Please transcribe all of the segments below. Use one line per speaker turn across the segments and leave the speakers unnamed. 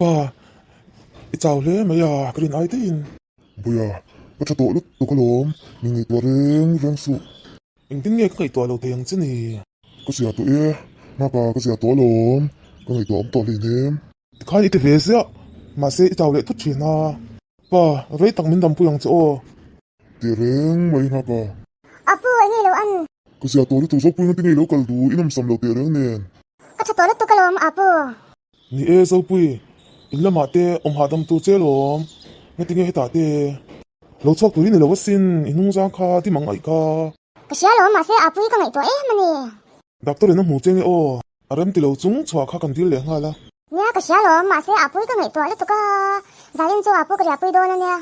pa chào lẽ mày à cái ai tin
bây giờ có cho tôi lúc tôi có lốm mình người tôi reng su
anh tin nghe cái tuổi đầu tiên chứ nè
có gì tôi mà cả có gì tôi lốm có người tôi ông tôi liền thêm
khai ít về xí mà sẽ chào lẽ thốt chuyện à pa vậy tăng mình đâm puyang chỗ
thì reng mấy mà cả
Apo, ini lo an.
có gì tôi lúc tôi giúp tôi tin lâu cả đủ inam sam lâu thì reng nè
Kacha toilet tu kalom apo.
ni e sao pui illa mà te hà đâm tu chế lom nghe tiếng nghe ta te lâu chọc tuổi này lâu xin inung giang kha thì mang ai kha
Kasya lo mase apo ika ngai to mani.
doctor nó mu cheng o aram ti lâu chung chwa kha kan dil le nga la
Nya kasya lo mase apo ika ngai to le to ka. Zalin cho apo ka apo do na nya.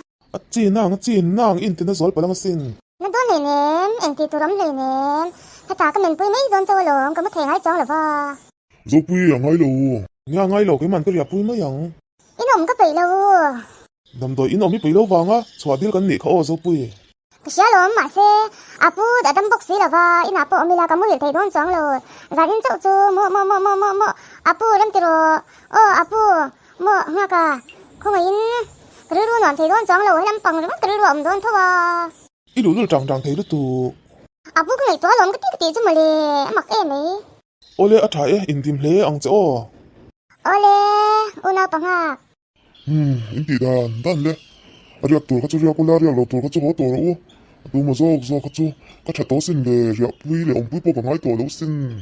chi nang in te na zol palang sin
Na don le nem, enti to ram le nem. Hata ka men pui mai don cho lo, ka ma theng ai chong la va.
giúp tôi à ngay lâu
nga ngai lo cái man cái pui ma yang
Inom ka pei lo.
đâm đôi in omi pui lâu vàng á chwa dil kan ni kha o zo pui
Kasya lo mase apo da dam box la va. In apo omila ka mu le thei don chong lo. Zalin cho chu mo. Apo ram ti ro. Apo mo nga ka. Không in. Kru ru non thei don chong lo lam pang ram kru ru om don tho va.
i lu trăng thấy được tu
Apo ka ngai to lom ka ti chu ma le. Mak em ei.
ole a thai in tim hle ang cho
Ole, una panga.
in tí đàn lẽ riak tôi có cho riak cô riak lâu tôi có cho họ tôi đâu tôi mà do có cho có chặt tôi xin về riak vui lẽ ông vui bỏ ngay tôi lâu xin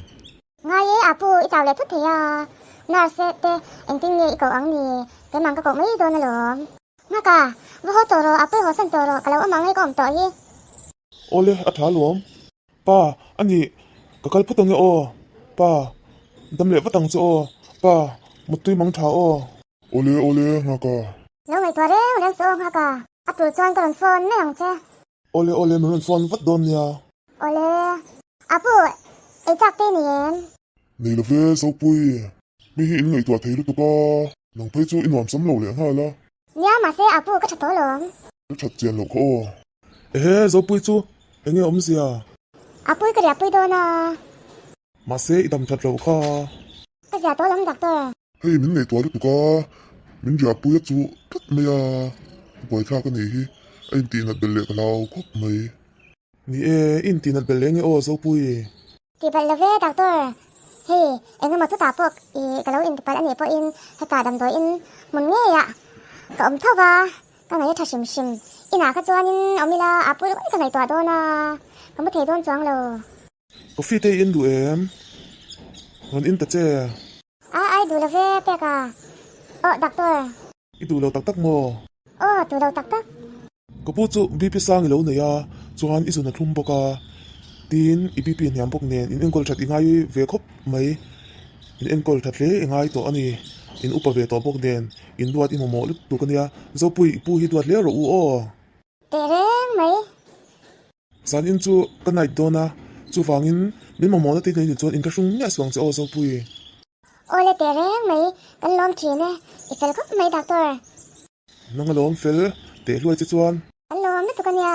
Ngai ye apo I chào le thut the ya. Na se te en ting ye ko ang ni. Ke mang ka ko mai do na lo. Na ka, wo ho toro apo ho san toro ka lo mang ai ko om to hi.
ole a tha lom pa ani ka kal putang o pa dam le watang cho pa mutui mang tha o
ole nga cả
Lo ngai to re ran so nga ka. Apo chuan ko ron phone na ang che.
ole nun phone wat don ya
Ole. Apo e chak te ni en.
này là về sau bui mi hi in người tua thấy được có nông phải cho in hoàn sắm lâu lẽ ha la
Nya ma se apo ka chat to lo.
nó chặt tiền lâu khó
e zo pui chu enge om sia
Apo ka ria pui do na.
ma se idam that lo kha
Ka ja to lam doctor.
hay mình này tua được có mình giờ bui chú rất mày à bồi khác cái này hi anh tin là bên lệ cái lao khóc mày
ni e in tin at bel enge o zo pui
Ti bal la ve doctor. Hey, engga ma tu ta pok I kalau in pal ani po in hata dam do in mun nge ya. Ka om tho ba. Ka ngai tha sim. Ina ka chuan in omila apu ka ngai to do na. Ka mu thei don chuang lo.
có phi te in du em ron in ta che
Ai du la ve pe ka. Doctor.
i du lo tak mo
Tu lo tak tak.
có pu chu bp sang lo ne ya chuan i zuna thum boka tin i bp hiam bok nen in engkol that ingai ve khop mai in engkol that le ingai to ani in upa ve to bok nen in duat i momo lut tu kan ya zo pui pu hi duat le ro u o
Te reng mai.
san in chu kanai dona chu wangin min momo na te nei chuan in ka hring nya swang che o zo pui
Ole te reng mai. Kan lom thi ne. I fel khop mai doctor.
nang lom fel te hluai che chuan
Kan lom na tu kan ya.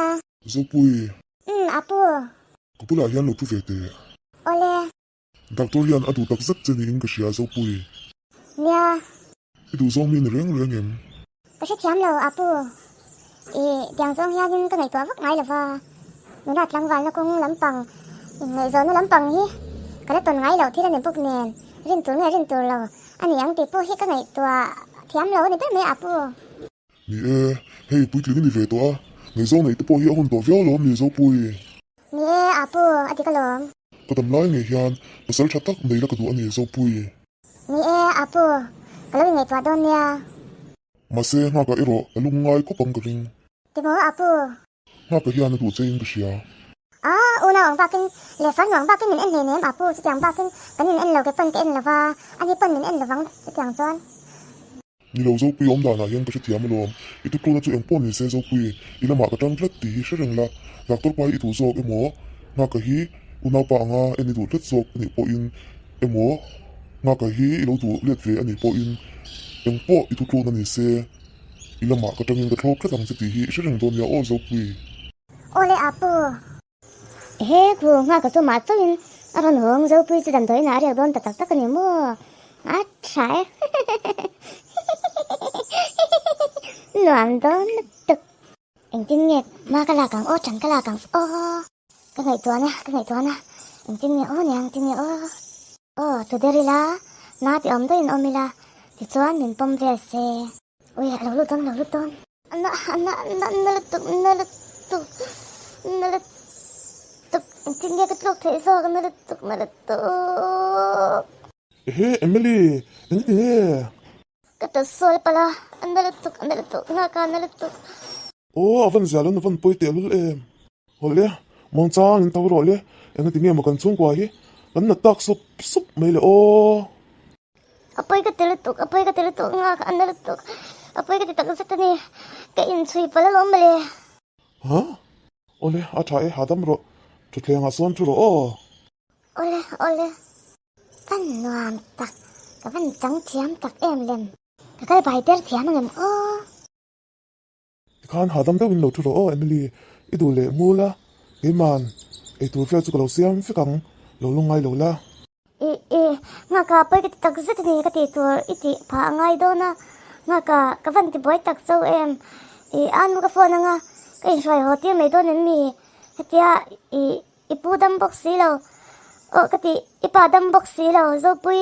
dấu bui
Apu.
có bula hian lo thu về te
Ole.
doctor hian adu tak zat chen in ka sia dấu bui
Nya.
i du zong min reng em
Ka se thiam lo apu. Diang zong hian ka ngai to vak ngai la va. Nu nat lang wal na kung lampang. Ngai zo na lampang hi. Ka la ton ngai lo thi la nem puk nen. Rin tu lo. Ani ang ti po hi ka ngai to thiam lo ni pe me apu.
ni hey bui tlin ni về to a người zong này to hi a hun to veo lo ni dấu bui
Ni apu ati ka lom.
có tầm lai ngày hian pasal thatak nei la ka du ani dấu bui
Ni apu. Ka lo ngai to don nia.
mà se nga ka ero alung ngai ko pang ka ring
Ti mo apu.
nga ka hian adu che in ka sia
Una ong bakin le fan wang bakin min en ne nem apu si tiang bakin kan min en lo ke pan ke en la va. Ani pan min en la wang si tiang zon.
ni lo dấu bui om da na hian ka se thiam lo i tu na chu eng pon ni se dấu bui i la ma ka tang tlat ti hi se reng la doctor pai i tu zo emo nga ka hi una pa nga eni du tlat zo ni po in emo nga ka hi i lo du let ve ani po in eng po i tu na ni se i la ma ka tang in ka thok ka tang se ti hi se reng don ya o dấu bui
Ole apu. He ku nga ka so ma chawin aron hong zo pui chu dam doi na re don ta tak tak ni mo. A thai. nuam đó tức anh tin nghe mà cái là càng ô chẳng cái là càng ô cái ngày tuần á anh tin nghe ô nè anh tin nghe ô từ đây là na thì ông đó in ông là thì chuan mình bấm về xe ôi lâu lúc tôm anh lật tục anh tin nghe cái lúc thế sao anh lật tục
Hey, Emily, ini.
cái đó soi pala anh lật tục nga ka anh lật tục
Oh, avan jalan avan poi te lul em. Ole, mon chang in tawro le. Ang tinge mo kan chung kwa hi. Kan na tak sup mai le o.
apoy ka tilutok nga ka andalutok apoy ka titak sa tani ka insui pala lomale
Ha? Ole, a tha e hadam ro. Tu tle nga son tu ro o.
ole kan nuam tak ka van chang thiam tak em lem ka kal bai ter thiam ngam o
Kan hadam da win lo tu ro o Emily. Idu le mula. E man. E tu fia chu ko lo siam fi kang lo lungai lo la.
nga ka apoy ka titak sa tani ka ti tur iti pa ngai do na nga ka van ti boy tak so em anu ka phone nga ka insui hotel me do nen mi hatia ipudam box silo o kati ipadam box silo zo pui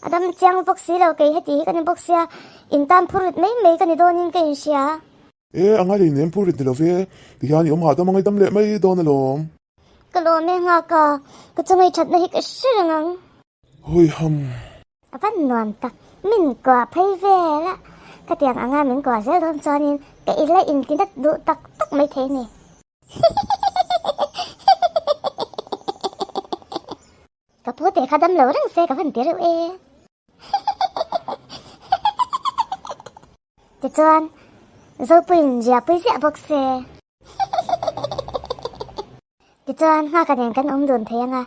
adam chang box silo ke heti kan box ya intan phurit mai kan donin ke insia
E angai le nem purit de lo ve. Ti han yom hadam ngai dam le mai don na lom.
kalo me nga ka chungai that na hi ka sirangang
Hoi ham.
apan nuam tak min ko phai ve la ka tiang anga min ko zel don chonin ka ila in kin du tak mai the ni ka pote khadam lo rang se ka van ter e ti chuan zo puin ja pui sia box se ti chuan nga ka den kan don the nga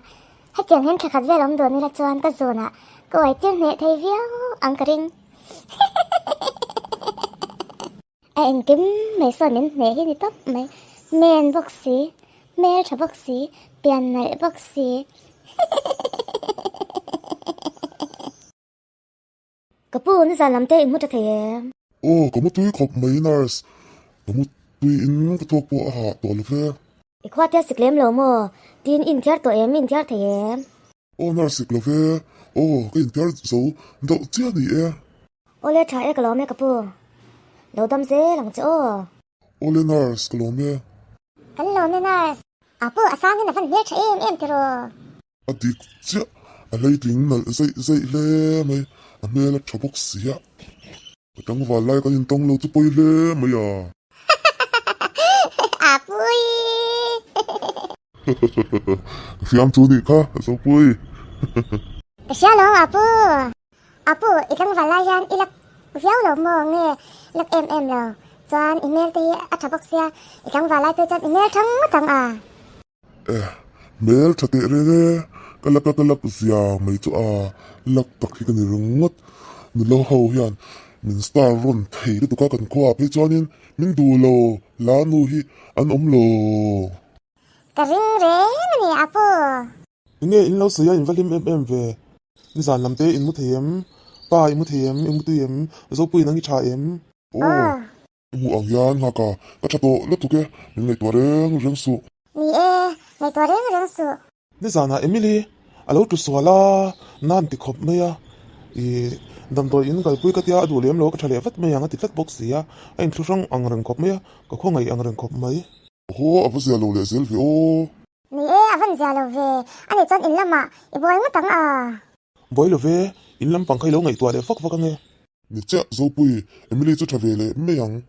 ha tiang hen khat ve don ni la chuan ka zona ko ai tir ne thei viau ang ka ring anh kiếm mấy số mình nè cái gì top mấy men boxy men cho boxy tiền này boxy cái bún nó ra làm thế một cái thế
Oh, kamu tui khop mai nurse. Kamu tui in ka tok po ha to le fe.
cái khoa tiết xịt lem lỗ mò tin in thiệt tụi em in thiệt thế
Oh, nurse le fe. Oh, ka in tiar zo do chia ni e.
ô lê trái cái lỗ mẹ cái bún lâu tâm dễ lòng chỗ
Ole nurse ka lo me.
cái lỗ mẹ nè à bún à sáng cái này phân biệt cho em thế rồi
Adik chia. A lei ting na zai le mai. A me la chobok sia. Tang va lai ka in tong lo tu poi le mai ya.
à bún
Fiam tu ni ka, so poi.
cái sao lỗ à bún ikan valayan ilak viau lỗ mò nghe ilak em lỗ chuan email thì à thà box ya ikan valay pe chuan email thang à
Mel chate re re. Kalak zia mai chu a. Lak tak hi kan rungot. Ni lo ho hian. Min star ron thei tu ka kan khwa pe chuanin min du lo la nu hi an om lo.
cái ring re nè à bún
Inge in lo sia in valim em ve. Ni zan lam te in mu them. Pa in mu them, in mu tu em. Zo pui nang cha em.
Oh, mu ang yan ha ka. Ka chato le tu ke. Min ngai reng su.
ni ngày tuổi đấy người su
Ni zan na Emily. Alo tu swala nan ti khop me ya. E dam do in gal pui ka tia adu lem lo ka thale vat me yang ti flat box sia. Ain thu rang ang rang khop me ya. Ka khongai ang rang khop mai.
Ho, apa zia lo le selfie o.
ni avan giờ lâu về anh ấy chọn in lắm à ibuai mất tăng à
Boy lo ve in lam pang khai lo ngai tua le fak ange.
Ni cha zo pui. Emily chu thave le me yang.